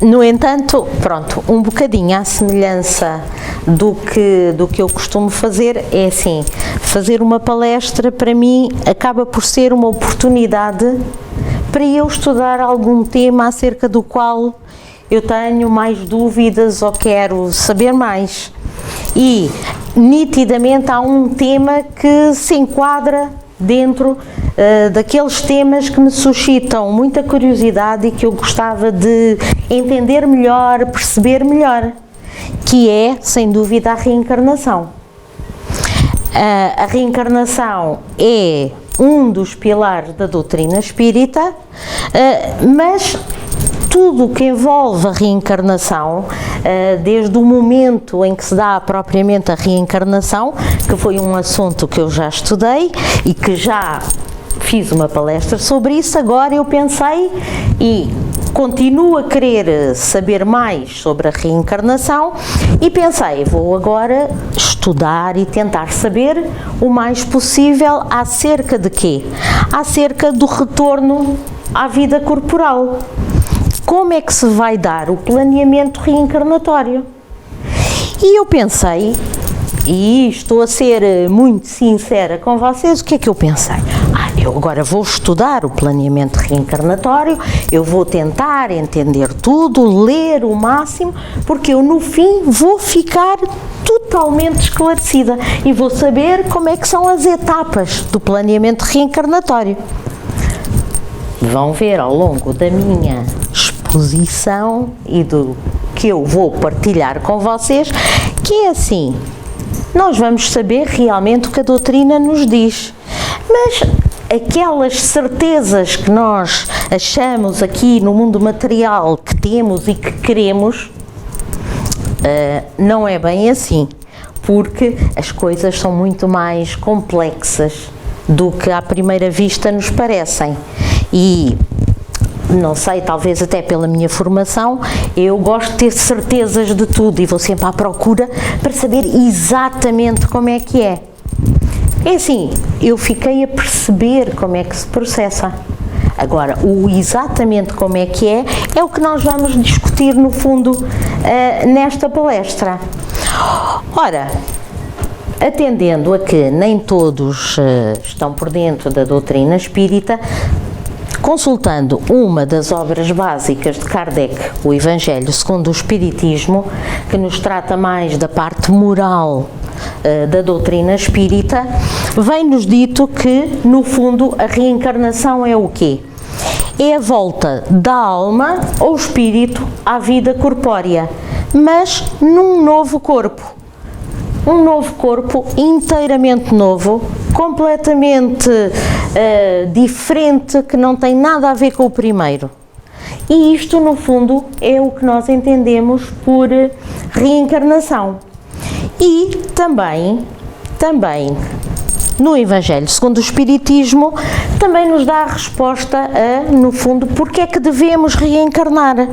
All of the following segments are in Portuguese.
No entanto, pronto, um bocadinho à semelhança do que eu costumo fazer, é assim, fazer uma palestra para mim acaba por ser uma oportunidade para eu estudar algum tema acerca do qual eu tenho mais dúvidas ou quero saber mais. E nitidamente há um tema que se enquadra dentro daqueles temas que me suscitam muita curiosidade e que eu gostava de entender melhor, perceber melhor, que é, sem dúvida, a reencarnação. A reencarnação é um dos pilares da doutrina espírita, mas tudo o que envolve a reencarnação, desde o momento em que se dá propriamente a reencarnação, que foi um assunto que eu já estudei e que já fiz uma palestra sobre isso, agora eu pensei e continuo a querer saber mais sobre a reencarnação e pensei, vou agora estudar e tentar saber o mais possível acerca de quê? Acerca do retorno à vida corporal. Como é que se vai dar o planeamento reencarnatório? E eu pensei, e estou a ser muito sincera com vocês, o que é que eu pensei? Eu agora vou estudar o planeamento reencarnatório, eu vou tentar entender tudo, ler o máximo, porque eu no fim vou ficar totalmente esclarecida e vou saber como é que são as etapas do planeamento reencarnatório. Vão ver ao longo da minha exposição e do que eu vou partilhar com vocês, que é assim, nós vamos saber realmente o que a doutrina nos diz, mas aquelas certezas que nós achamos aqui no mundo material que temos e que queremos, não é bem assim, porque as coisas são muito mais complexas do que à primeira vista nos parecem. E não sei, talvez até pela minha formação, eu gosto de ter certezas de tudo e vou sempre à procura para saber exatamente como é que é. É assim, eu fiquei a perceber como é que se processa. Agora, o exatamente como é o que nós vamos discutir no fundo nesta palestra. Ora, atendendo a que nem todos estão por dentro da doutrina espírita, consultando uma das obras básicas de Kardec, o Evangelho segundo o Espiritismo, que nos trata mais da parte moral da doutrina espírita, vem-nos dito que, no fundo, a reencarnação é o quê? É a volta da alma ou espírito à vida corpórea, mas num novo corpo. Um novo corpo inteiramente novo, completamente diferente, que não tem nada a ver com o primeiro. E isto, no fundo, é o que nós entendemos por reencarnação. E também, no Evangelho segundo o Espiritismo, também nos dá a resposta a, no fundo, porque é que devemos reencarnar.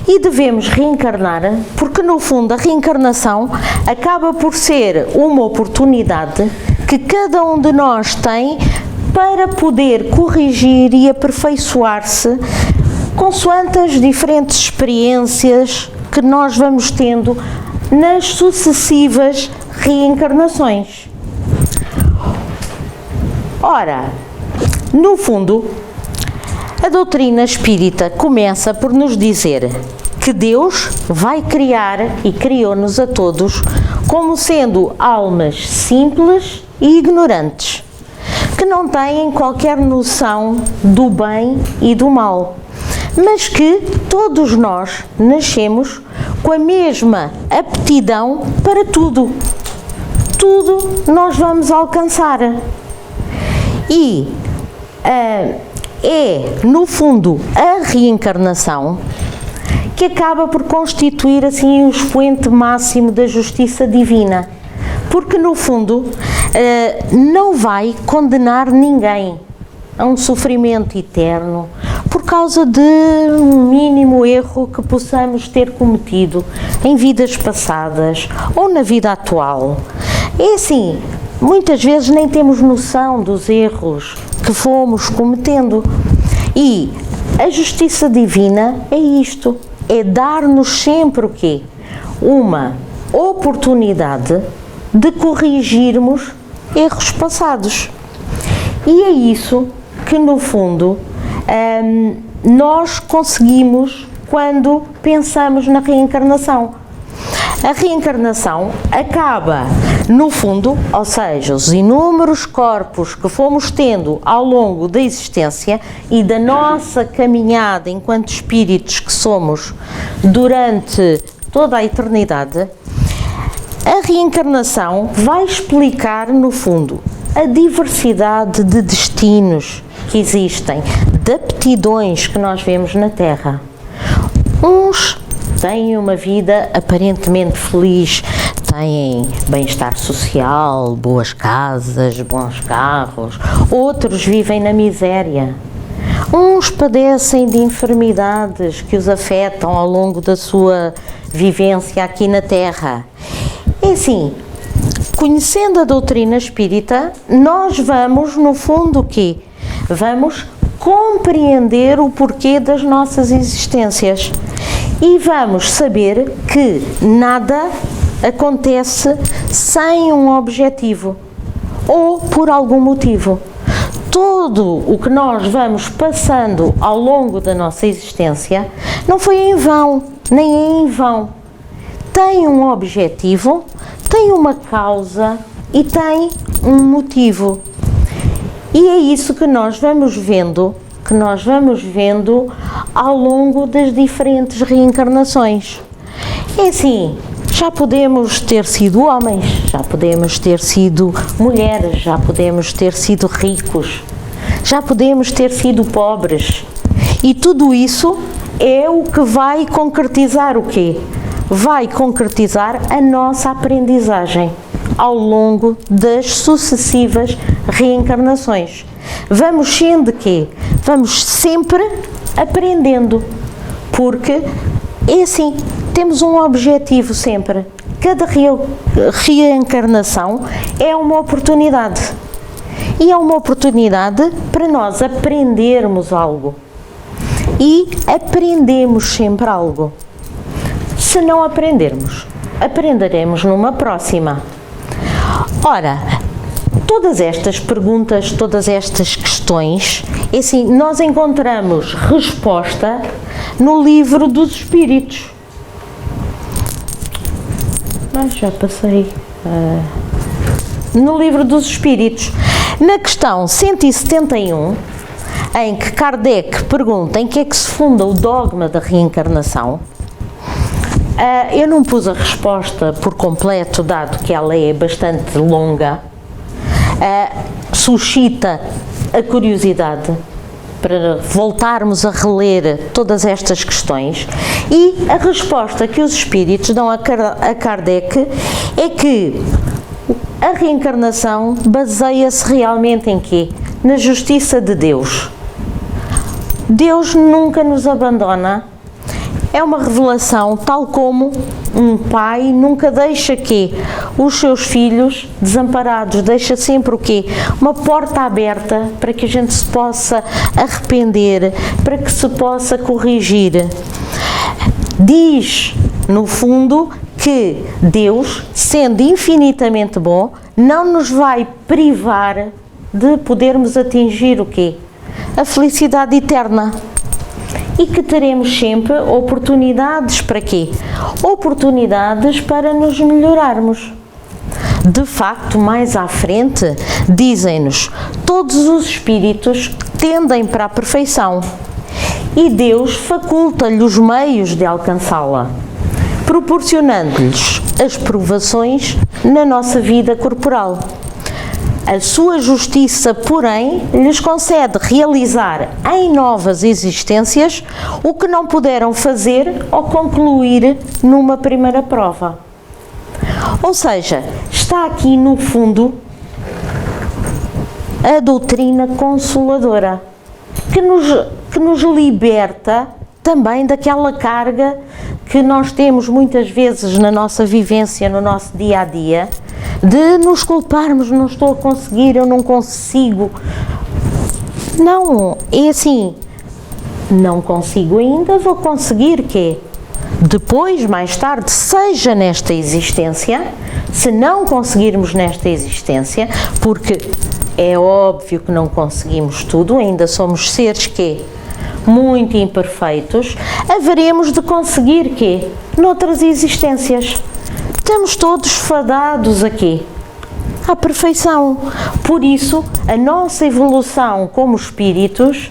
E devemos reencarnar porque, no fundo, a reencarnação acaba por ser uma oportunidade que cada um de nós tem para poder corrigir e aperfeiçoar-se consoante as diferentes experiências que nós vamos tendo nas sucessivas reencarnações. Ora, no fundo, a doutrina espírita começa por nos dizer que Deus vai criar e criou-nos a todos como sendo almas simples e ignorantes, que não têm qualquer noção do bem e do mal, mas que todos nós nascemos com a mesma aptidão para tudo. Tudo nós vamos alcançar. E é, no fundo, a reencarnação que acaba por constituir assim o expoente máximo da justiça divina, porque no fundo não vai condenar ninguém a um sofrimento eterno por causa de um mínimo erro que possamos ter cometido em vidas passadas ou na vida atual. É assim, muitas vezes nem temos noção dos erros que fomos cometendo. E a justiça divina é isto, é dar-nos sempre o quê? Uma oportunidade de corrigirmos erros passados. E é isso que, no fundo, nós conseguimos quando pensamos na reencarnação. A reencarnação acaba, no fundo, ou seja, os inúmeros corpos que fomos tendo ao longo da existência e da nossa caminhada enquanto espíritos que somos durante toda a eternidade, a reencarnação vai explicar, no fundo, a diversidade de destinos que existem, de aptidões que nós vemos na Terra. Uns têm uma vida aparentemente feliz, têm bem-estar social, boas casas, bons carros, outros vivem na miséria. Uns padecem de enfermidades que os afetam ao longo da sua vivência aqui na Terra. É assim, conhecendo a doutrina espírita, nós vamos, no fundo, o quê? Vamos compreender o porquê das nossas existências. E vamos saber que nada acontece sem um objetivo ou por algum motivo. Tudo o que nós vamos passando ao longo da nossa existência não foi em vão, nem é em vão. Tem um objetivo, tem uma causa e tem um motivo. E é isso que nós vamos vendo ao longo das diferentes reencarnações. É assim, já podemos ter sido homens, já podemos ter sido mulheres, já podemos ter sido ricos, já podemos ter sido pobres. E tudo isso é o que vai concretizar o quê? Vai concretizar a nossa aprendizagem ao longo das sucessivas reencarnações. Vamos sendo quê? Vamos sempre aprendendo, porque é assim, temos um objetivo sempre. Cada reencarnação é uma oportunidade. E é uma oportunidade para nós aprendermos algo. E aprendemos sempre algo. Se não aprendermos, aprenderemos numa próxima. Ora, todas estas perguntas, todas estas questões, é assim, nós encontramos resposta no Livro dos Espíritos. Mas já passei. No Livro dos Espíritos, na questão 171, em que Kardec pergunta em que é que se funda o dogma da reencarnação, eu não pus a resposta por completo, dado que ela é bastante longa, suscita a curiosidade para voltarmos a reler todas estas questões, e a resposta que os espíritos dão a Kardec é que a reencarnação baseia-se realmente em quê? Na justiça de Deus. Deus nunca nos abandona. É uma revelação, tal como um pai nunca deixa quê? Os seus filhos desamparados, deixa sempre o quê? Uma porta aberta para que a gente se possa arrepender, para que se possa corrigir. Diz, no fundo, que Deus, sendo infinitamente bom, não nos vai privar de podermos atingir o quê? A felicidade eterna. E que teremos sempre oportunidades para quê? Oportunidades para nos melhorarmos. De facto, mais à frente, dizem-nos, todos os espíritos tendem para a perfeição e Deus faculta-lhe os meios de alcançá-la, proporcionando-lhes as provações na nossa vida corporal. A sua justiça, porém, lhes concede realizar em novas existências o que não puderam fazer ou concluir numa primeira prova. Ou seja, está aqui no fundo a doutrina consoladora, que nos liberta também daquela carga que nós temos muitas vezes na nossa vivência, no nosso dia a dia, de nos culparmos, não estou a conseguir, eu não consigo. Não, é assim, Não consigo ainda, vou conseguir quê? Depois, mais tarde, seja nesta existência, se não conseguirmos nesta existência, porque é óbvio que não conseguimos tudo, ainda somos seres quê? Muito imperfeitos, haveremos de conseguir quê? Noutras existências. Estamos todos fadados aqui à perfeição. Por isso, a nossa evolução como espíritos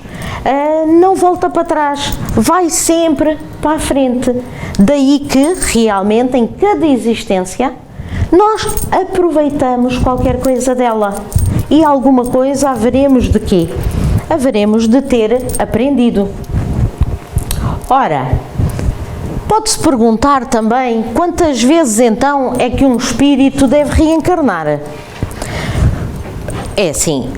não volta para trás, vai sempre para a frente. Daí que, realmente, em cada existência, nós aproveitamos qualquer coisa dela. E alguma coisa haveremos de quê? Haveremos de ter aprendido. Ora, pode-se perguntar também quantas vezes então é que um espírito deve reencarnar? É assim,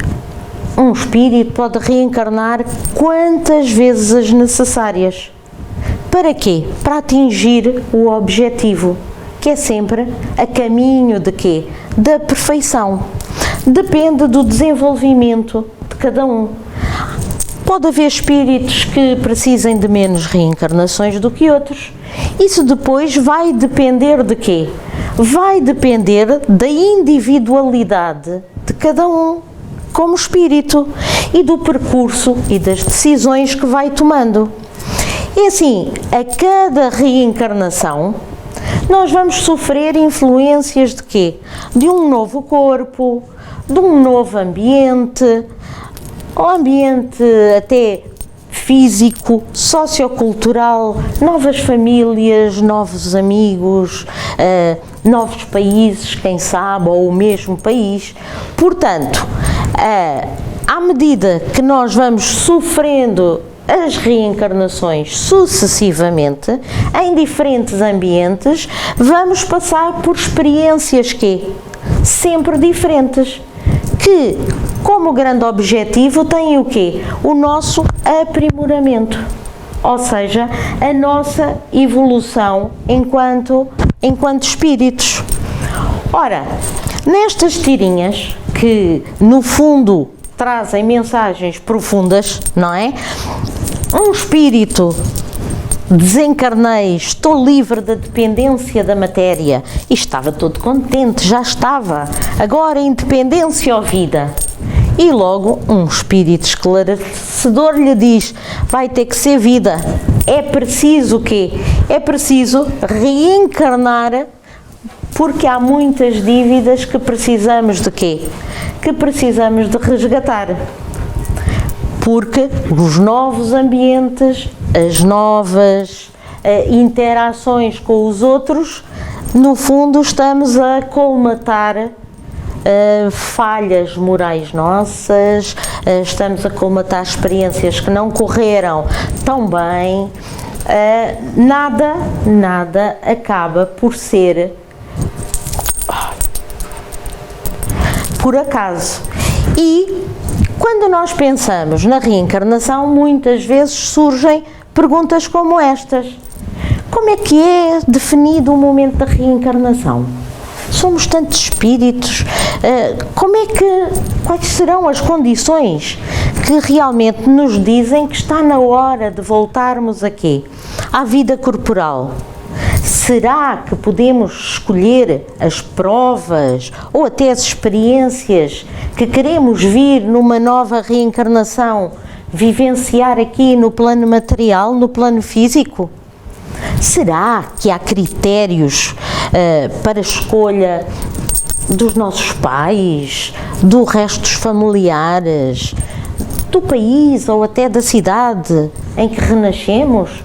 um espírito pode reencarnar quantas vezes as necessárias. Para quê? Para atingir o objetivo, que é sempre a caminho de quê? Da perfeição. Depende do desenvolvimento de cada um. Pode haver espíritos que precisem de menos reencarnações do que outros. Isso depois vai depender de quê? Vai depender da individualidade de cada um como espírito e do percurso e das decisões que vai tomando. E assim, a cada reencarnação, nós vamos sofrer influências de quê? De um novo corpo, de um novo ambiente, um ambiente até físico, sociocultural, novas famílias, novos amigos, novos países, quem sabe, ou o mesmo país. Portanto, à medida que nós vamos sofrendo as reencarnações sucessivamente, em diferentes ambientes, vamos passar por experiências que sempre diferentes, que como grande objetivo têm o quê? O nosso aprimoramento, ou seja, a nossa evolução enquanto espíritos. Ora, nestas tirinhas, que no fundo trazem mensagens profundas, não é? Um espírito, desencarnei, estou livre da dependência da matéria, e estava todo contente, já estava, agora independência ou vida. E logo um espírito esclarecedor lhe diz, vai ter que ser vida, é preciso o quê? É preciso reencarnar, porque há muitas dívidas que precisamos de quê? Que precisamos de resgatar. Porque os novos ambientes, as novas interações com os outros, no fundo estamos a colmatar falhas morais nossas, estamos a colmatar experiências que não correram tão bem, nada acaba por ser por acaso. E quando nós pensamos na reencarnação, muitas vezes surgem perguntas como estas. Como é que é definido o momento da reencarnação? Somos tantos espíritos, quais serão as condições que realmente nos dizem que está na hora de voltarmos aqui à vida corporal? Será que podemos escolher as provas ou até as experiências que queremos vir numa nova reencarnação, vivenciar aqui no plano material, no plano físico? Será que há critérios para a escolha dos nossos pais, do resto dos familiares, do país ou até da cidade em que renascemos?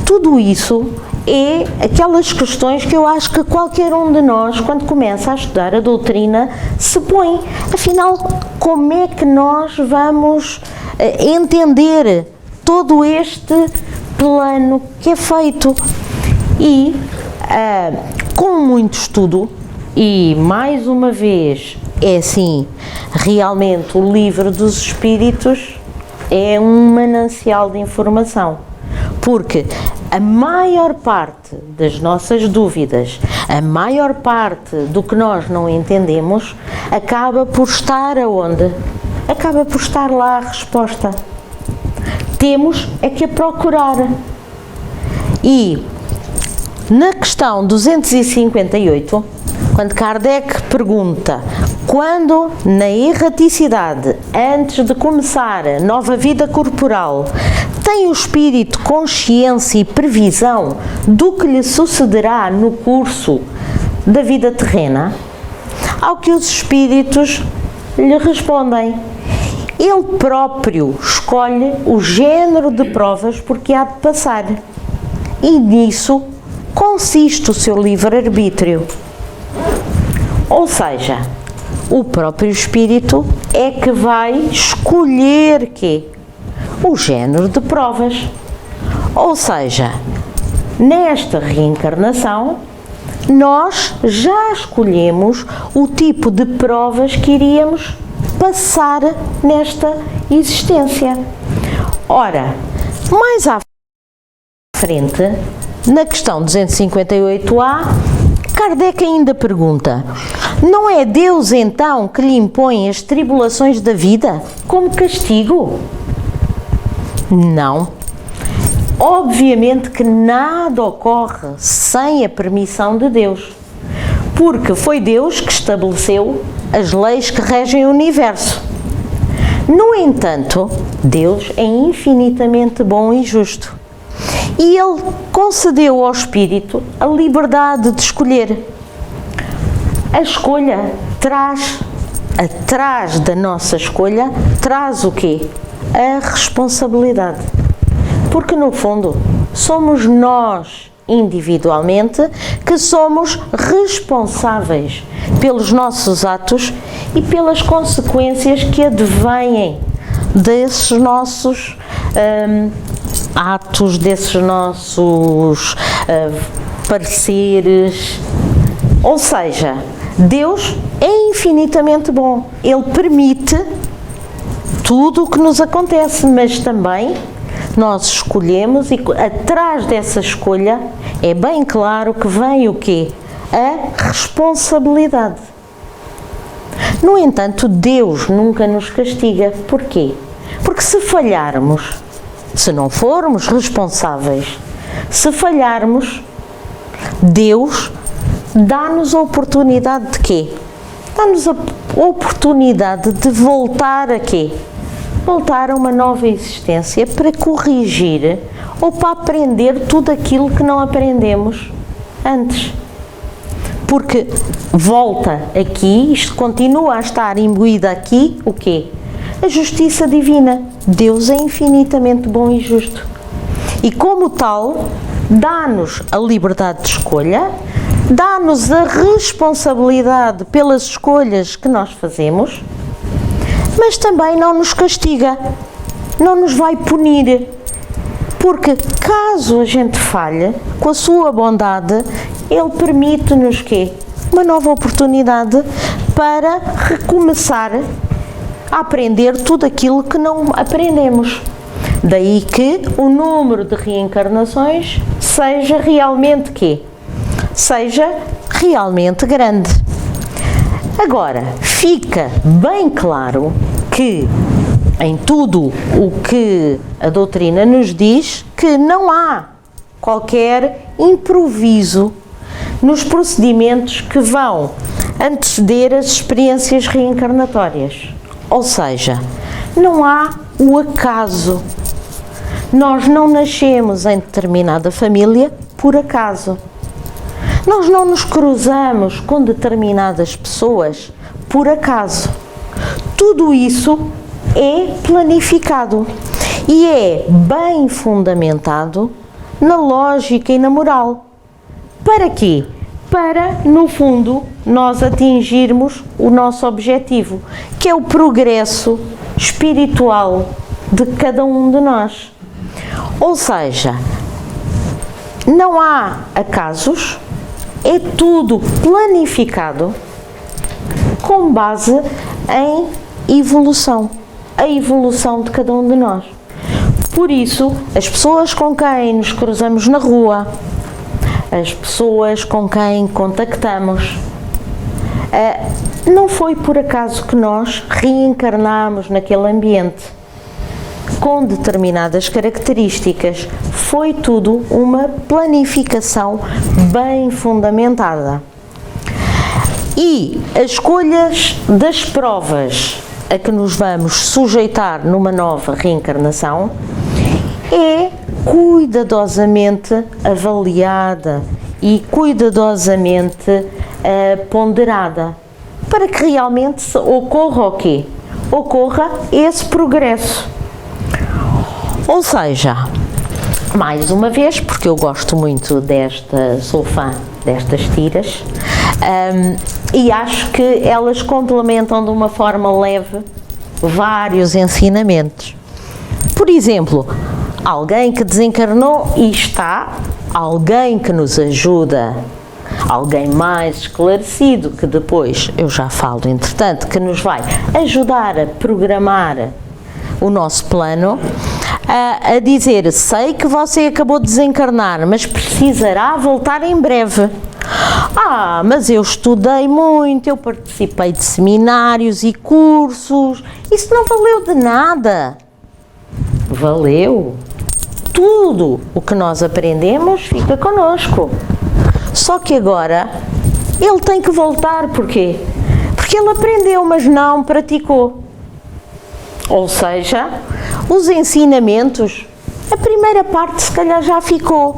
Tudo isso é aquelas questões que eu acho que qualquer um de nós, quando começa a estudar a doutrina, se põe. Afinal, como é que nós vamos entender todo este plano que é feito? E com muito estudo, e mais uma vez, é assim, realmente o Livro dos Espíritos é um manancial de informação, porque a maior parte das nossas dúvidas, a maior parte do que nós não entendemos, acaba por estar aonde? Acaba por estar lá a resposta. Temos é que a procurar. E na questão 258, quando Kardec pergunta quando na erraticidade, antes de começar a nova vida corporal, tem o espírito consciência e previsão do que lhe sucederá no curso da vida terrena, ao que os espíritos lhe respondem: ele próprio escolhe o género de provas porque há de passar, e nisso consiste o seu livre-arbítrio. Ou seja, o próprio espírito é que vai escolher quê? O género de provas. Ou seja, nesta reencarnação, nós já escolhemos o tipo de provas que iríamos passar nesta existência. Ora, mais à frente, na questão 258A, Kardec ainda pergunta: não é Deus então que lhe impõe as tribulações da vida como castigo? Não. Obviamente que nada ocorre sem a permissão de Deus, porque foi Deus que estabeleceu as leis que regem o universo. No entanto, Deus é infinitamente bom e justo, e Ele concedeu ao Espírito a liberdade de escolher. A escolha traz, atrás da nossa escolha, traz o quê? A responsabilidade. Porque no fundo, somos nós, individualmente, que somos responsáveis pelos nossos atos e pelas consequências que advêm desses nossos atos, desses nossos pareceres. Ou seja, Deus é infinitamente bom. Ele permite tudo o que nos acontece, mas também nós escolhemos, e atrás dessa escolha é bem claro que vem o quê? A responsabilidade. No entanto, Deus nunca nos castiga. Porquê? Porque se falharmos, se não formos responsáveis, se falharmos, Deus dá-nos a oportunidade de quê? Dá-nos a oportunidade de voltar a quê? Voltar a uma nova existência para corrigir ou para aprender tudo aquilo que não aprendemos antes. Porque volta aqui, isto continua a estar imbuído aqui, o quê? A justiça divina. Deus é infinitamente bom e justo. E como tal, dá-nos a liberdade de escolha, dá-nos a responsabilidade pelas escolhas que nós fazemos, mas também não nos castiga, não nos vai punir, porque caso a gente falhe, com a sua bondade, Ele permite-nos quê? Uma nova oportunidade para recomeçar a aprender tudo aquilo que não aprendemos. Daí que o número de reencarnações seja realmente quê? Seja realmente grande. Agora, fica bem claro que em tudo o que a doutrina nos diz, que não há qualquer improviso nos procedimentos que vão anteceder as experiências reencarnatórias. Ou seja, não há o acaso. Nós não nascemos em determinada família por acaso. Nós não nos cruzamos com determinadas pessoas por acaso. Tudo isso é planificado e é bem fundamentado na lógica e na moral. Para quê? Para, no fundo, nós atingirmos o nosso objetivo, que é o progresso espiritual de cada um de nós. Ou seja, não há acasos, é tudo planificado com base em evolução, a evolução de cada um de nós. Por isso, as pessoas com quem nos cruzamos na rua, as pessoas com quem contactamos, não foi por acaso que nós reencarnamos naquele ambiente. com determinadas características. Foi tudo uma planificação bem fundamentada. E as escolhas das provas a que nos vamos sujeitar numa nova reencarnação é cuidadosamente avaliada e cuidadosamente ponderada, para que realmente ocorra o quê? Ocorra esse progresso. Ou seja, mais uma vez, porque eu gosto muito sou fã destas tiras, e acho que elas complementam de uma forma leve vários ensinamentos. Por exemplo, alguém que desencarnou e está, alguém que nos ajuda, alguém mais esclarecido, que depois eu já falo, entretanto, que nos vai ajudar a programar o nosso plano, a dizer: sei que você acabou de desencarnar, mas precisará voltar em breve. Mas eu estudei muito, eu participei de seminários e cursos, isso não valeu de nada. Valeu. Tudo o que nós aprendemos fica connosco. Só que agora ele tem que voltar. Porquê? Porque ele aprendeu, mas não praticou. Ou seja, os ensinamentos, a primeira parte se calhar já ficou.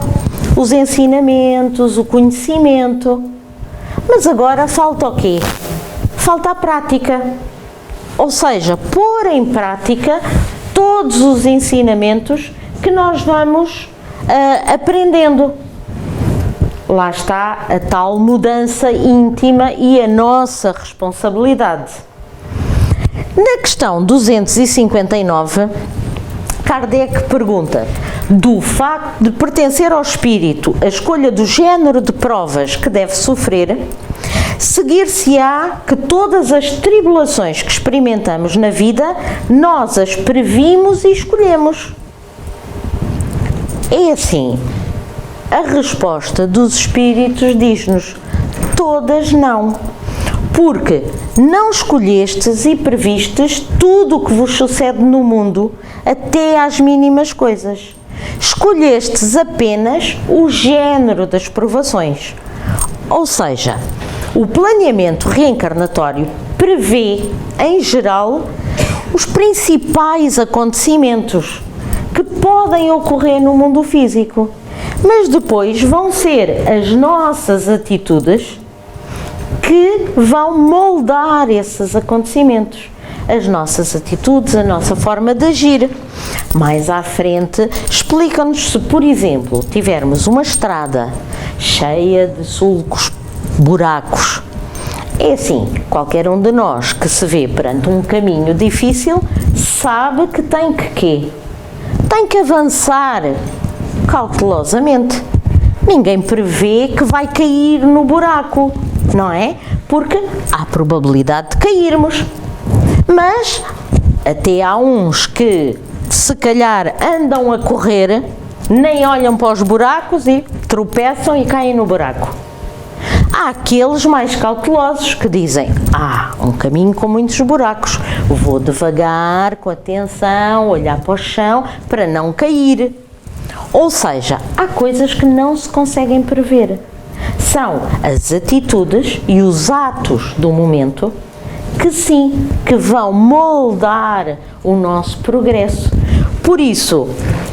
Os ensinamentos, o conhecimento. Mas agora falta o quê? Falta a prática. Ou seja, pôr em prática todos os ensinamentos que nós vamos aprendendo. Lá está a tal mudança íntima e a nossa responsabilidade. Na questão 259, Kardec pergunta: do facto de pertencer ao espírito a escolha do género de provas que deve sofrer, seguir-se-á que todas as tribulações que experimentamos na vida, nós as previmos e escolhemos? É assim, a resposta dos espíritos diz-nos: todas não. Porque não escolhestes e previstes tudo o que vos sucede no mundo, até às mínimas coisas. Escolhestes apenas o género das provações. Ou seja, o planeamento reencarnatório prevê, em geral, os principais acontecimentos que podem ocorrer no mundo físico, mas depois vão ser as nossas atitudes que vão moldar esses acontecimentos, as nossas atitudes, a nossa forma de agir. Mais à frente, explica-nos se, por exemplo, tivermos uma estrada cheia de sulcos, buracos. É assim, qualquer um de nós que se vê perante um caminho difícil sabe que tem que quê? Tem que avançar cautelosamente. Ninguém prevê que vai cair no buraco, não é? Porque há probabilidade de cairmos. Mas até há uns que, se calhar, andam a correr, nem olham para os buracos e tropeçam e caem no buraco. Há aqueles mais cautelosos que dizem: um caminho com muitos buracos, vou devagar, com atenção, olhar para o chão para não cair. Ou seja, há coisas que não se conseguem prever. São as atitudes e os atos do momento que sim, que vão moldar o nosso progresso. Por isso,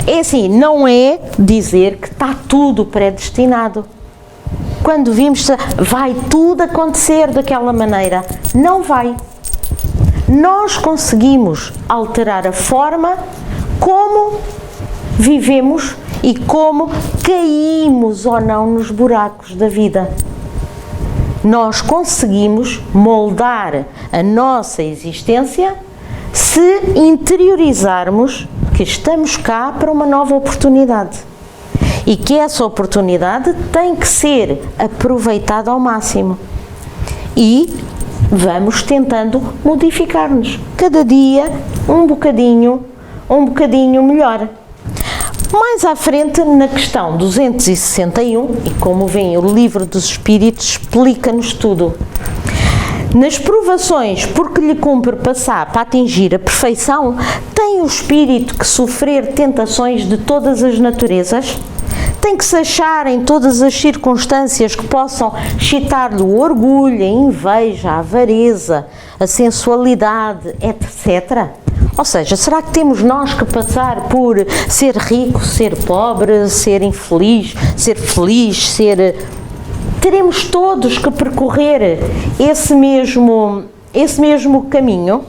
é assim, não é dizer que está tudo predestinado. Quando vimos, vai tudo acontecer daquela maneira. Não vai. Nós conseguimos alterar a forma como vivemos e como caímos ou não nos buracos da vida. Nós conseguimos moldar a nossa existência se interiorizarmos que estamos cá para uma nova oportunidade e que essa oportunidade tem que ser aproveitada ao máximo. E vamos tentando modificar-nos cada dia um bocadinho melhor. Mais à frente, na questão 261, e como vem o Livro dos Espíritos, explica-nos tudo. Nas provações por que lhe cumpre passar para atingir a perfeição, tem o espírito que sofrer tentações de todas as naturezas? Tem que se achar em todas as circunstâncias que possam excitar-lhe o orgulho, a inveja, a avareza, a sensualidade, etc. Ou seja, será que temos nós que passar por ser rico, ser pobre, ser infeliz, ser feliz, ser... Teremos todos que percorrer esse mesmo caminho?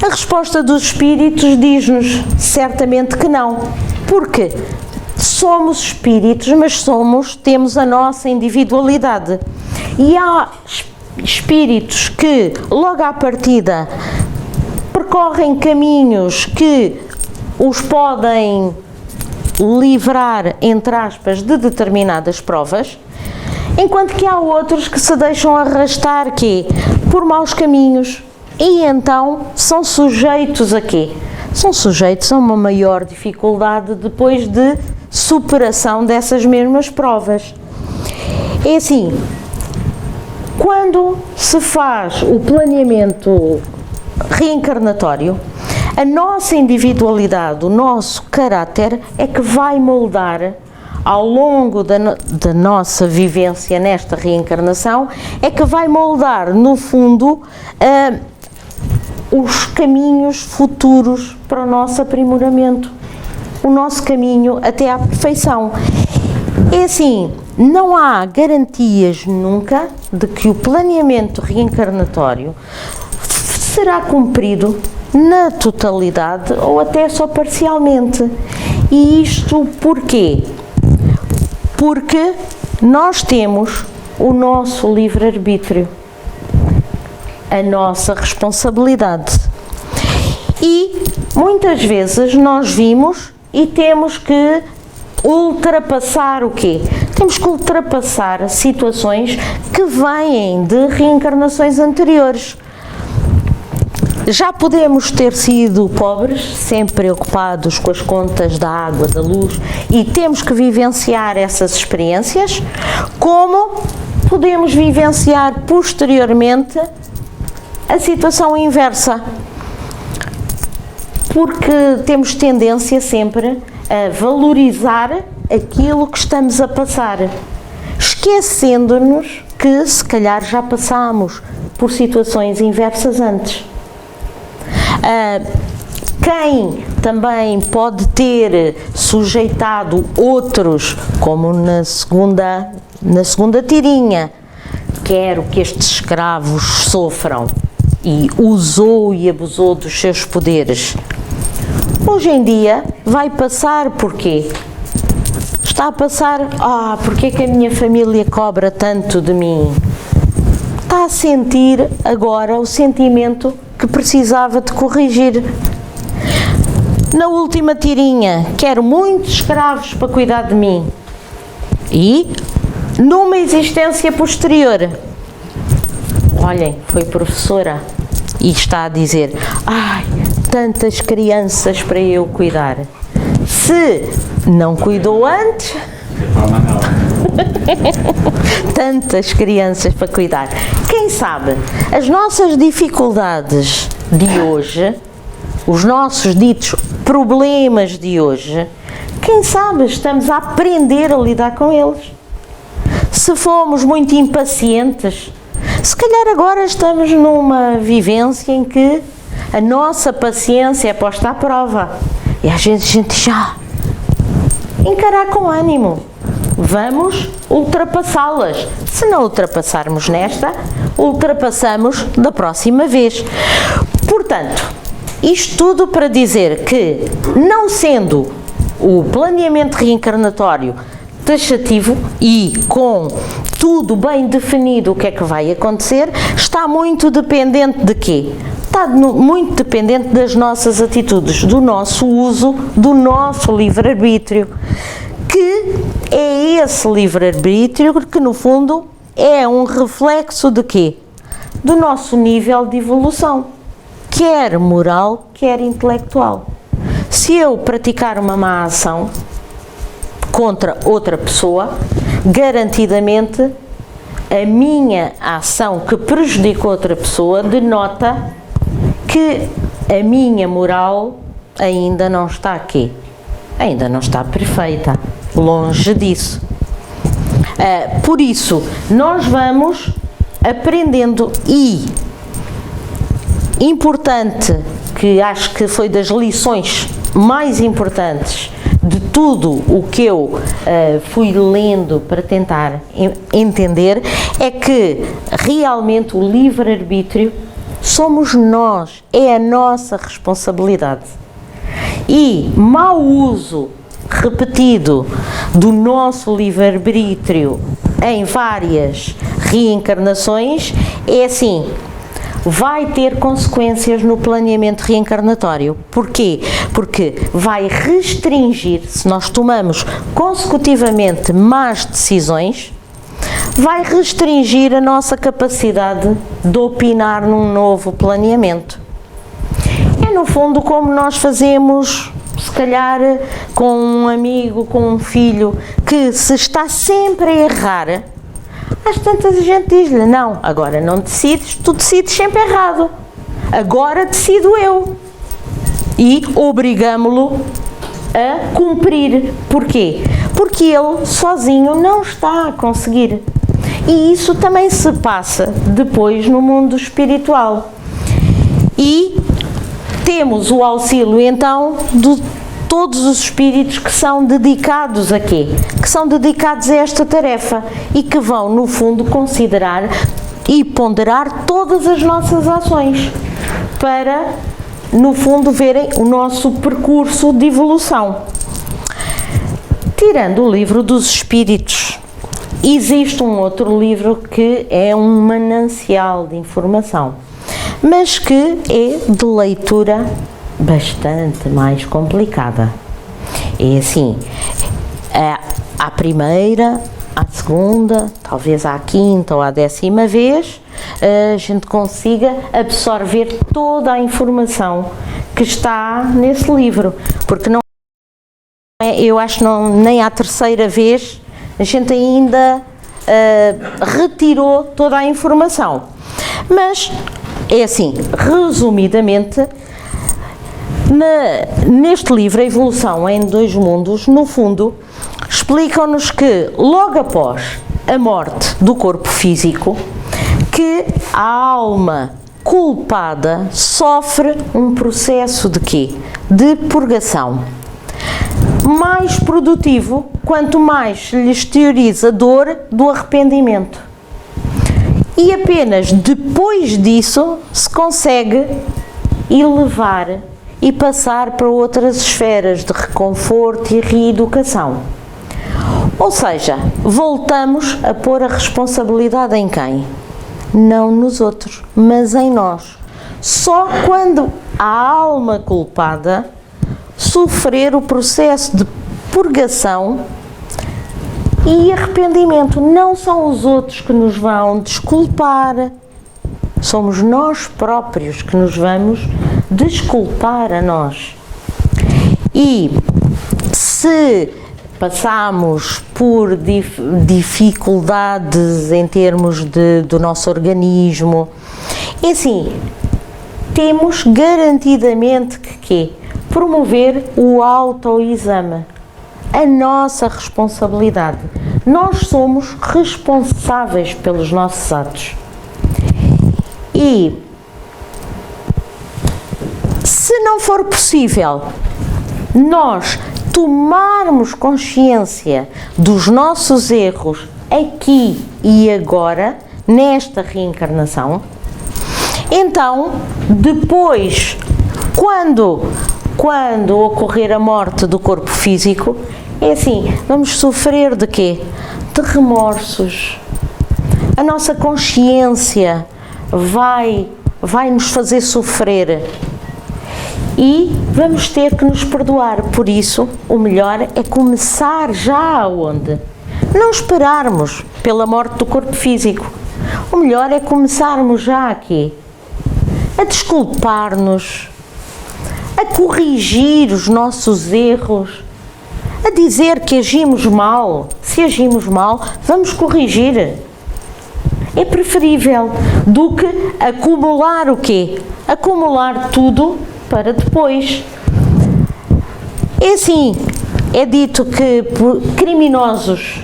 A resposta dos espíritos diz-nos certamente que não. Porque somos espíritos, mas temos a nossa individualidade. E há espíritos que, logo à partida, percorrem caminhos que os podem livrar, entre aspas, de determinadas provas, enquanto que há outros que se deixam arrastar por maus caminhos e então são sujeitos a quê? São sujeitos a uma maior dificuldade depois de superação dessas mesmas provas. É assim, quando se faz o planeamento reencarnatório, a nossa individualidade, o nosso caráter é que vai moldar ao longo da nossa vivência nesta reencarnação, é que vai moldar, no fundo, os caminhos futuros para o nosso aprimoramento, o nosso caminho até à perfeição. É assim, não há garantias nunca de que o planeamento reencarnatório será cumprido na totalidade ou até só parcialmente. E isto porquê? Porque nós temos o nosso livre-arbítrio, a nossa responsabilidade. E muitas vezes nós vimos e temos que ultrapassar o quê? Temos que ultrapassar situações que vêm de reencarnações anteriores. Já podemos ter sido pobres, sempre preocupados com as contas da água, da luz, e temos que vivenciar essas experiências, como podemos vivenciar posteriormente a situação inversa. Porque temos tendência sempre a valorizar aquilo que estamos a passar, esquecendo-nos que se calhar já passámos por situações inversas antes. Quem também pode ter sujeitado outros, como na segunda tirinha, quero que estes escravos sofram, e usou e abusou dos seus poderes, hoje em dia vai passar por quê? Está a passar, porque é que a minha família cobra tanto de mim? Está a sentir agora o sentimento que precisava de corrigir. Na última tirinha, quero muitos escravos para cuidar de mim. E, numa existência posterior, olhem, foi professora e está a dizer, tantas crianças para eu cuidar. Se não cuidou antes, tantas crianças para cuidar. Quem sabe, as nossas dificuldades de hoje, os nossos ditos problemas de hoje, quem sabe estamos a aprender a lidar com eles. Se fomos muito impacientes, se calhar agora estamos numa vivência em que a nossa paciência é posta à prova. E às vezes a gente já encarar com ânimo. Vamos ultrapassá-las. Se não ultrapassarmos nesta, ultrapassamos da próxima vez. Portanto, isto tudo para dizer que, não sendo o planeamento reencarnatório taxativo e com tudo bem definido o que é que vai acontecer, está muito dependente de quê? Está muito dependente das nossas atitudes, do nosso uso, do nosso livre-arbítrio, que é esse livre-arbítrio que, no fundo, é um reflexo de quê? Do nosso nível de evolução, quer moral, quer intelectual. Se eu praticar uma má ação contra outra pessoa, garantidamente a minha ação que prejudicou outra pessoa denota que a minha moral ainda não está aqui, ainda não está perfeita, longe disso. Por isso, nós vamos aprendendo e, importante, que acho que foi das lições mais importantes de tudo o que eu fui lendo para tentar entender, é que realmente o livre-arbítrio somos nós, é a nossa responsabilidade. E mau uso repetido do nosso livre-arbítrio em várias reencarnações é assim, vai ter consequências no planeamento reencarnatório. Porquê? Porque vai restringir, se nós tomamos consecutivamente más decisões, vai restringir a nossa capacidade de opinar num novo planeamento. É no fundo como nós fazemos, se calhar, com um amigo, com um filho, que se está sempre a errar, às tantas a gente diz-lhe, não, agora não decides, tu decides sempre errado, agora decido eu. E obrigamo-lo a cumprir. Porquê? Porque ele sozinho não está a conseguir. E isso também se passa depois no mundo espiritual. E temos o auxílio então de todos os espíritos que são dedicados a quê? Que são dedicados a esta tarefa e que vão, no fundo, considerar e ponderar todas as nossas ações para, no fundo, verem o nosso percurso de evolução. Tirando o livro dos espíritos, existe um outro livro que é um manancial de informação, mas que é de leitura bastante mais complicada. É assim, à primeira, à segunda, talvez à quinta ou à 10ª vez, a gente consiga absorver toda a informação que está nesse livro, porque não é, eu acho que nem à 3ª vez a gente ainda retirou toda a informação. Mas é assim, resumidamente, neste livro, A Evolução em Dois Mundos, no fundo, explicam-nos que logo após a morte do corpo físico, que a alma culpada sofre um processo de quê? De purgação. Mais produtivo, quanto mais lhes teoriza a dor do arrependimento. E apenas depois disso se consegue elevar e passar para outras esferas de reconforto e reeducação. Ou seja, voltamos a pôr a responsabilidade em quem? Não nos outros, mas em nós. Só quando a alma culpada sofrer o processo de purgação e arrependimento, não são os outros que nos vão desculpar, somos nós próprios que nos vamos desculpar a nós. E se passamos por dificuldades em termos do nosso organismo, é assim, temos garantidamente que promover o autoexame, a nossa responsabilidade. Nós somos responsáveis pelos nossos atos. E se não for possível nós tomarmos consciência dos nossos erros aqui e agora, nesta reencarnação, então, depois, quando ocorrer a morte do corpo físico, é assim, vamos sofrer de quê? De remorsos. A nossa consciência vai nos fazer sofrer e vamos ter que nos perdoar. Por isso, o melhor é começar já aonde? Não esperarmos pela morte do corpo físico. O melhor é começarmos já aqui, a desculpar-nos, a corrigir os nossos erros, a dizer que agimos mal. Se agimos mal, vamos corrigir. é preferível do que acumular o quê? Acumular tudo para depois. É assim, é dito que criminosos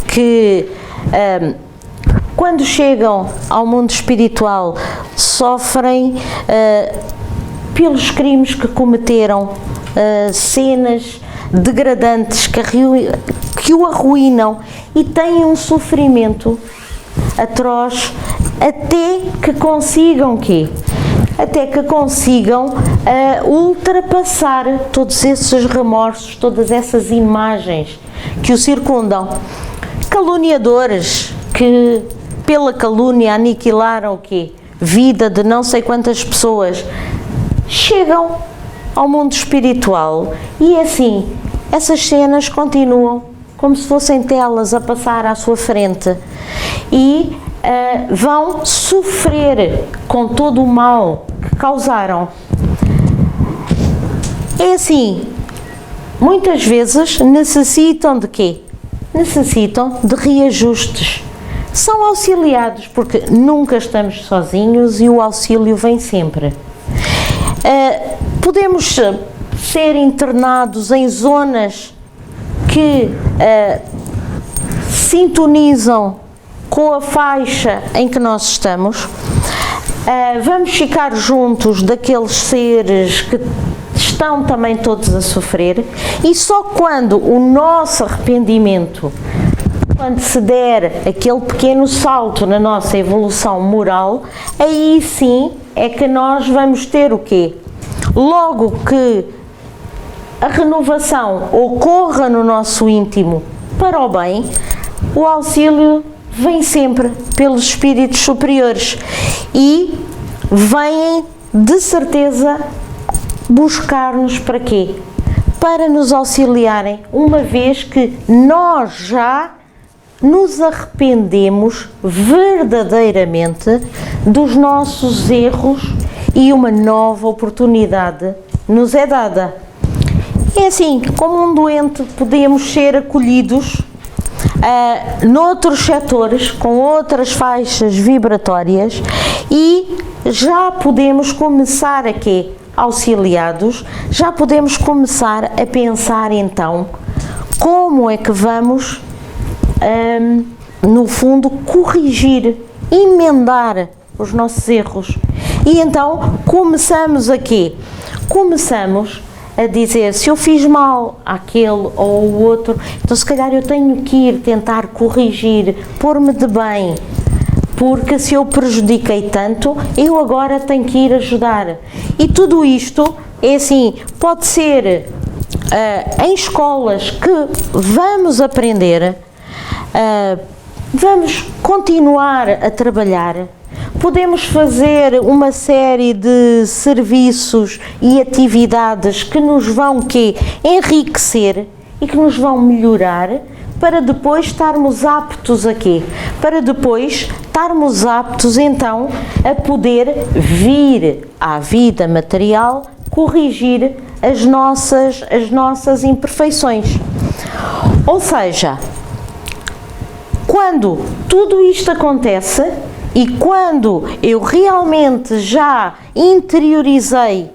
que quando chegam ao mundo espiritual sofrem pelos crimes que cometeram, cenas degradantes que o arruinam e têm um sofrimento atroz até que consigam quê? Até que consigam ultrapassar todos esses remorsos, todas essas imagens que o circundam. Caluniadores que pela calúnia aniquilaram o quê? Vida de não sei quantas pessoas, chegam ao mundo espiritual e assim, essas cenas continuam como se fossem telas a passar à sua frente e vão sofrer com todo o mal que causaram. É assim, muitas vezes necessitam de quê? Necessitam de reajustes. São auxiliados porque nunca estamos sozinhos e o auxílio vem sempre. Podemos ser internados em zonas que sintonizam com a faixa em que nós estamos. Vamos ficar juntos daqueles seres que estão também todos a sofrer e só quando o nosso arrependimento, quando se der aquele pequeno salto na nossa evolução moral, aí sim é que nós vamos ter o quê? Logo que a renovação ocorra no nosso íntimo para o bem, o auxílio vem sempre pelos espíritos superiores e vêm de certeza buscar-nos para quê? Para nos auxiliarem, uma vez que nós já nos arrependemos verdadeiramente dos nossos erros e uma nova oportunidade nos é dada. É assim, como um doente podemos ser acolhidos noutros setores, com outras faixas vibratórias e já podemos começar a quê? Auxiliados, já podemos começar a pensar então como é que vamos no fundo corrigir, emendar os nossos erros. E então começamos a quê? Começamos a dizer, se eu fiz mal àquele ou ao outro, então se calhar eu tenho que ir tentar corrigir, pôr-me de bem, porque se eu prejudiquei tanto, eu agora tenho que ir ajudar. E tudo isto é assim, pode ser em escolas que vamos aprender, vamos continuar a trabalhar. Podemos fazer uma série de serviços e atividades que nos vão enriquecer e que nos vão melhorar para depois estarmos aptos a quê? Para depois estarmos aptos então a poder vir à vida material corrigir as nossas imperfeições. Ou seja, quando tudo isto acontece e quando eu realmente já interiorizei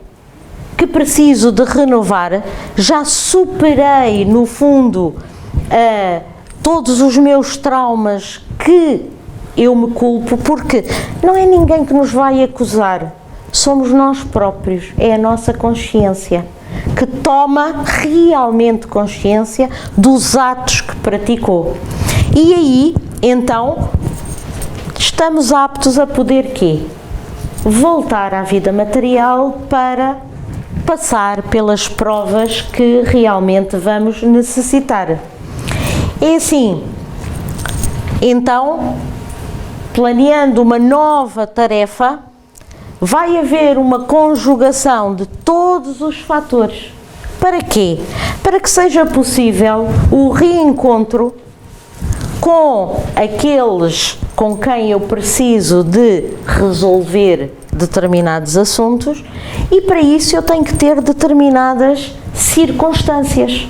que preciso de renovar, já superei no fundo todos os meus traumas que eu me culpo, porque não é ninguém que nos vai acusar, somos nós próprios, é a nossa consciência que toma realmente consciência dos atos que praticou. E aí, então, estamos aptos a poder quê? Voltar à vida material para passar pelas provas que realmente vamos necessitar. É assim, então, planeando uma nova tarefa, vai haver uma conjugação de todos os fatores. Para quê? Para que seja possível o reencontro com aqueles com quem eu preciso de resolver determinados assuntos e para isso eu tenho que ter determinadas circunstâncias.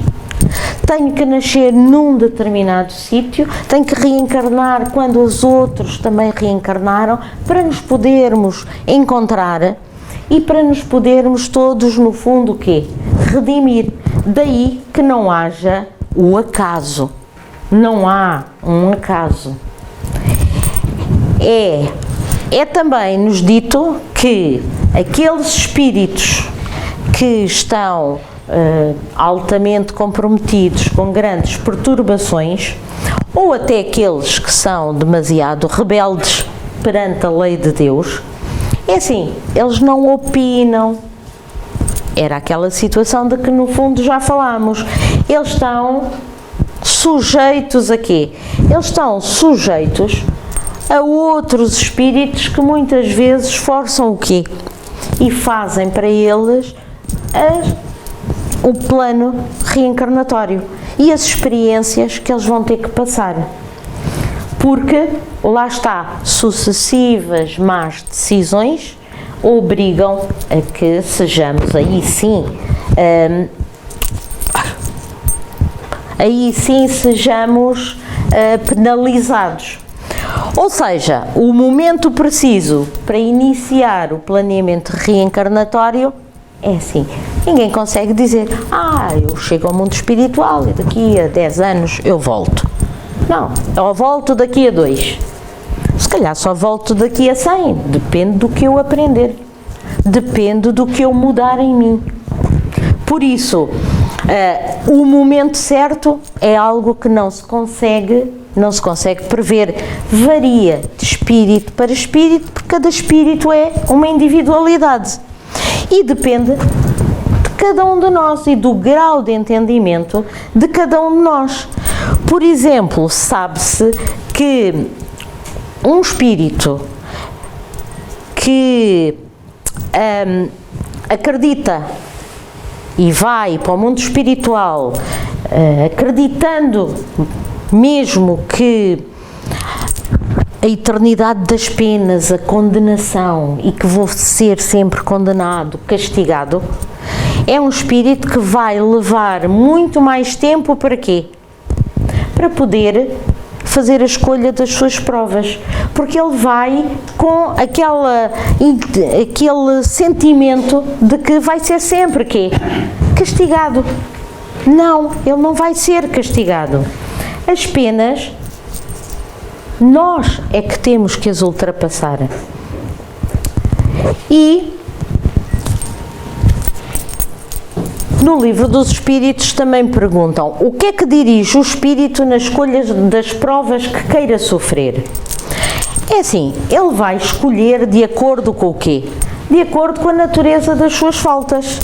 tenho que nascer num determinado sítio, tenho que reencarnar quando os outros também reencarnaram, para nos podermos encontrar e para nos podermos todos, no fundo, o quê? Redimir. Daí que não haja o acaso. Não há um acaso. É também nos dito que aqueles espíritos que estão altamente comprometidos com grandes perturbações, ou até aqueles que são demasiado rebeldes perante a lei de Deus, é assim, eles não opinam. Era aquela situação de que no fundo já falámos. Eles estão sujeitos a quê? Eles estão sujeitos a outros espíritos que muitas vezes forçam o quê? E fazem para eles o plano reencarnatório e as experiências que eles vão ter que passar. Porque, lá está, sucessivas más decisões obrigam a que sejamos sejamos penalizados. Ou seja, o momento preciso para iniciar o planeamento reencarnatório é assim. Ninguém consegue dizer, eu chego ao mundo espiritual e daqui a 10 anos eu volto. Não, eu volto daqui a 2. Se calhar só volto daqui a 100, depende do que eu aprender, depende do que eu mudar em mim. Por isso, o momento certo é algo que não se consegue prever, varia de espírito para espírito, porque cada espírito é uma individualidade e depende de cada um de nós e do grau de entendimento de cada um de nós. Por exemplo, sabe-se que um espírito que acredita e vai para o mundo espiritual acreditando mesmo que a eternidade das penas, a condenação e que vou ser sempre condenado, castigado, é um espírito que vai levar muito mais tempo para quê? Para poder fazer a escolha das suas provas, porque ele vai com aquele sentimento de que vai ser sempre quê? Castigado. Não, ele não vai ser castigado. As penas, nós é que temos que as ultrapassar. E no livro dos Espíritos também perguntam o que é que dirige o espírito nas escolhas das provas que queira sofrer. É assim, ele vai escolher de acordo com o quê? De acordo com a natureza das suas faltas.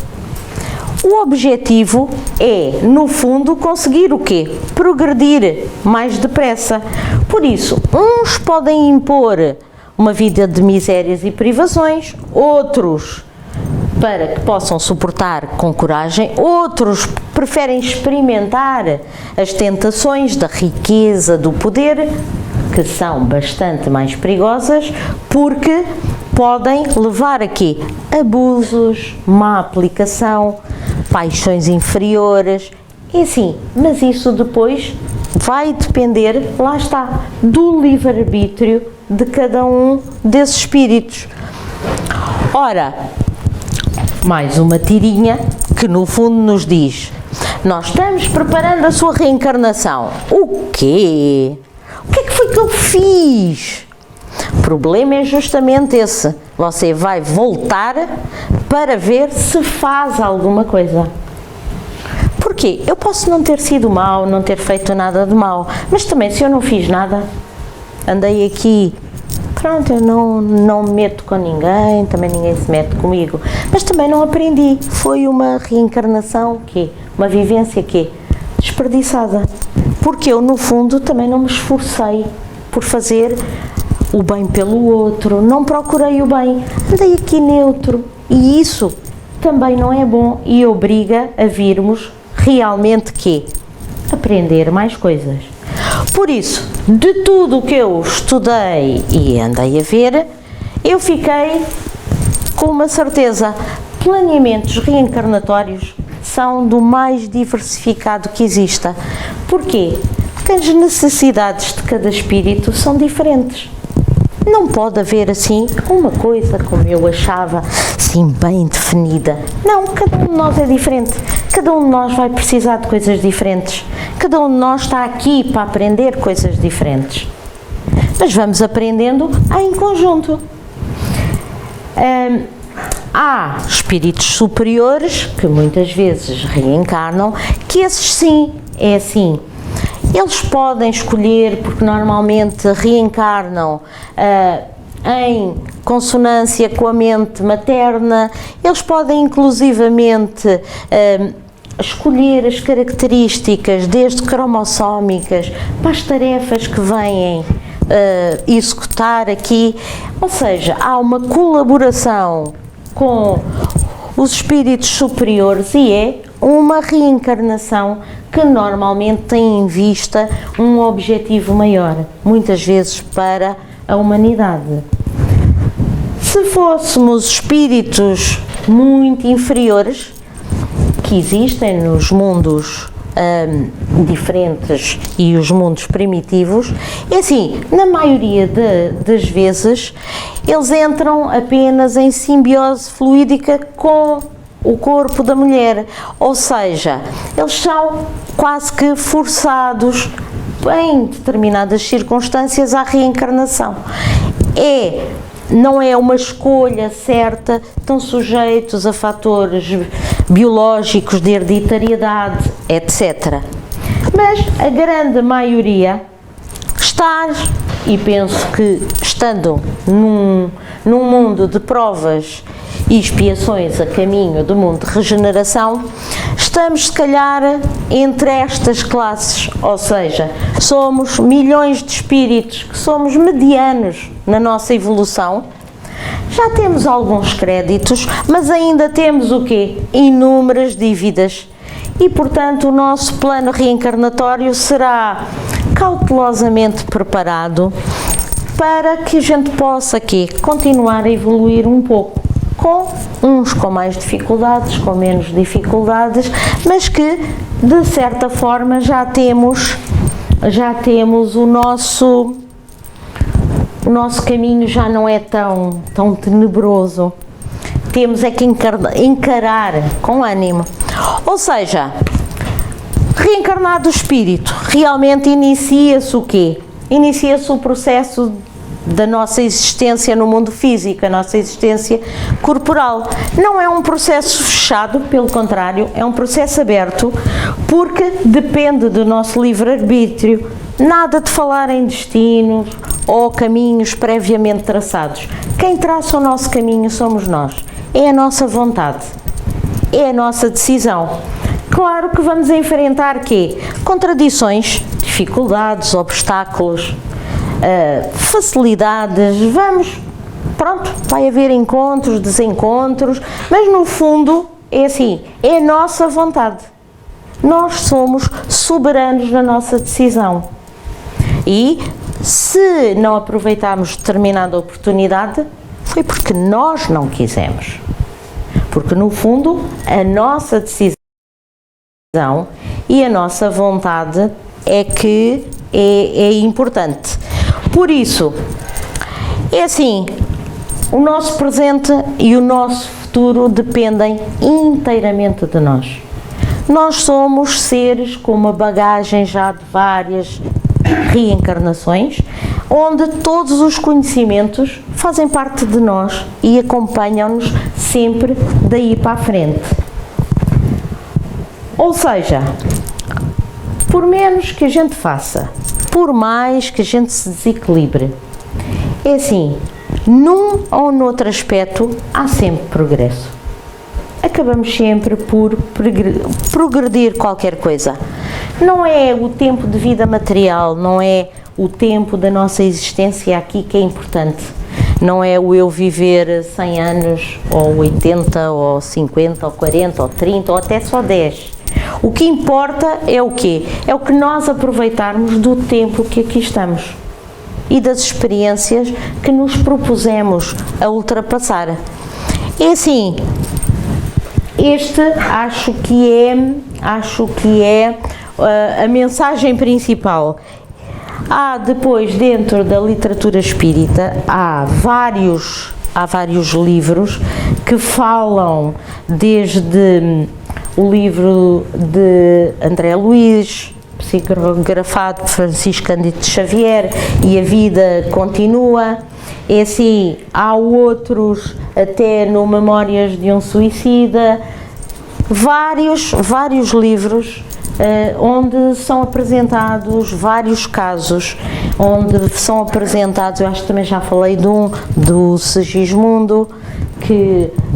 O objetivo é, no fundo, conseguir o quê? Progredir mais depressa. Por isso, uns podem impor uma vida de misérias e privações, outros para que possam suportar com coragem, outros preferem experimentar as tentações da riqueza, do poder, que são bastante mais perigosas, porque podem levar aqui abusos, má aplicação, paixões inferiores, e assim, mas isso depois vai depender, lá está, do livre-arbítrio de cada um desses espíritos. Ora, mais uma tirinha que no fundo nos diz, nós estamos preparando a sua reencarnação. O quê? O que é que foi que eu fiz? O problema é justamente esse. Você vai voltar para ver se faz alguma coisa. Porquê? Eu posso não ter sido mau, não ter feito nada de mau, mas também se eu não fiz nada, andei aqui, pronto, eu não me meto com ninguém, também ninguém se mete comigo, mas também não aprendi. Foi uma reencarnação, quê? Uma vivência, quê? Desperdiçada. Porque eu, no fundo, também não me esforcei por fazer o bem pelo outro, não procurei o bem, andei aqui neutro, e isso também não é bom e obriga a virmos realmente quê? Aprender mais coisas. Por isso, de tudo o que eu estudei e andei a ver, eu fiquei com uma certeza, planeamentos reencarnatórios são do mais diversificado que exista. Porquê? Porque as necessidades de cada espírito são diferentes. Não pode haver assim uma coisa como eu achava, assim bem definida. Não, cada um de nós é diferente. Cada um de nós vai precisar de coisas diferentes. Cada um de nós está aqui para aprender coisas diferentes. Mas vamos aprendendo em conjunto. Há espíritos superiores que muitas vezes reencarnam, que esses sim, é assim. Eles podem escolher, porque normalmente reencarnam em consonância com a mente materna, eles podem inclusivamente escolher as características, desde cromossómicas, para as tarefas que vêm executar aqui, ou seja, há uma colaboração com os espíritos superiores e é uma reencarnação que normalmente tem em vista um objetivo maior, muitas vezes para a humanidade. Se fôssemos espíritos muito inferiores, que existem nos mundos diferentes e os mundos primitivos, é assim, na maioria das vezes, eles entram apenas em simbiose fluídica com o corpo da mulher, ou seja, eles são quase que forçados em determinadas circunstâncias à reencarnação. Não é uma escolha certa, estão sujeitos a fatores biológicos de hereditariedade, etc. Mas a grande maioria está, e penso que estando num mundo de provas e expiações a caminho do mundo de regeneração, estamos se calhar entre estas classes, ou seja, somos milhões de espíritos que somos medianos na nossa evolução, já temos alguns créditos, mas ainda temos o quê? Inúmeras dívidas. E, portanto, o nosso plano reencarnatório será cautelosamente preparado para que a gente possa aqui continuar a evoluir um pouco, com uns com mais dificuldades, com menos dificuldades, mas que de certa forma já temos o nosso caminho já não é tão tenebroso. Temos é que encarar com ânimo. Ou seja, reencarnado o espírito, realmente inicia-se o quê? Inicia-se o processo da nossa existência no mundo físico, a nossa existência corporal. Não é um processo fechado, pelo contrário, é um processo aberto, porque depende do nosso livre-arbítrio. Nada de falar em destinos ou caminhos previamente traçados. Quem traça o nosso caminho somos nós. É a nossa vontade, é a nossa decisão. Claro que vamos enfrentar quê? Contradições, dificuldades, obstáculos, facilidades, vai haver encontros, desencontros, mas no fundo é assim, é a nossa vontade. Nós somos soberanos na nossa decisão. E se não aproveitarmos determinada oportunidade, foi porque nós não quisemos. Porque no fundo a nossa decisão e a nossa vontade é que é importante. Por isso, é assim, o nosso presente e o nosso futuro dependem inteiramente de nós. Nós somos seres com uma bagagem já de várias reencarnações, onde todos os conhecimentos fazem parte de nós e acompanham-nos sempre daí para a frente. Ou seja, por menos que a gente faça, por mais que a gente se desequilibre, é assim, num ou noutro aspecto há sempre progresso. Acabamos sempre por progredir qualquer coisa. Não é o tempo de vida material, não é o tempo da nossa existência aqui que é importante. Não é o eu viver 100 anos, ou 80, ou 50, ou 40, ou 30, ou até só 10. O que importa é o quê? É o que nós aproveitarmos do tempo que aqui estamos e das experiências que nos propusemos a ultrapassar. É assim, Este acho que é a mensagem principal. Há depois, dentro da literatura espírita, há vários livros que falam, desde o livro de André Luiz, psicografado por Francisco Cândido Xavier, e a vida continua. É assim, há outros até no Memórias de um Suicida, vários livros onde são apresentados vários casos, onde são apresentados, eu acho que também já falei de um, do Segismundo,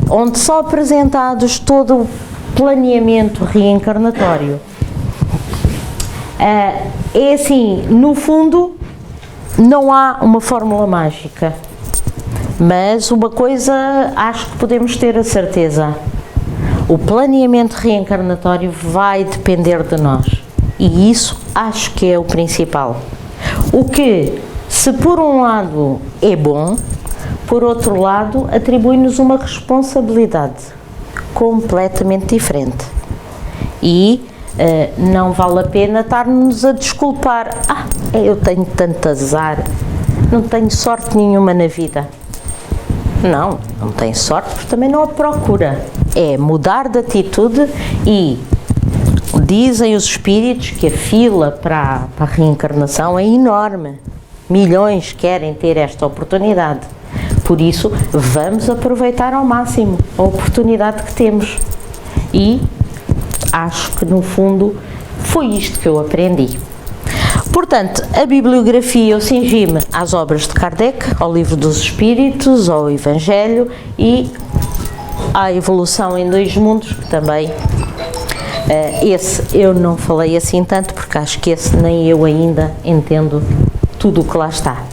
onde são apresentados todo o planeamento reencarnatório. É assim, no fundo, não há uma fórmula mágica, mas uma coisa acho que podemos ter a certeza: o planeamento reencarnatório vai depender de nós, e isso acho que é o principal. O que, se por um lado é bom, por outro lado atribui-nos uma responsabilidade completamente diferente, e não vale a pena estar-nos a desculpar: eu tenho tanto azar, não tenho sorte nenhuma na vida. Não tem sorte, porque também não a procura. É mudar de atitude, e dizem os espíritos que a fila para a reencarnação é enorme. Milhões querem ter esta oportunidade. Por isso, vamos aproveitar ao máximo a oportunidade que temos. E acho que, no fundo, foi isto que eu aprendi. Portanto, a bibliografia, eu cingi-me às obras de Kardec, ao Livro dos Espíritos, ao Evangelho e à Evolução em Dois Mundos, que também, esse eu não falei assim tanto, porque acho que esse nem eu ainda entendo tudo o que lá está.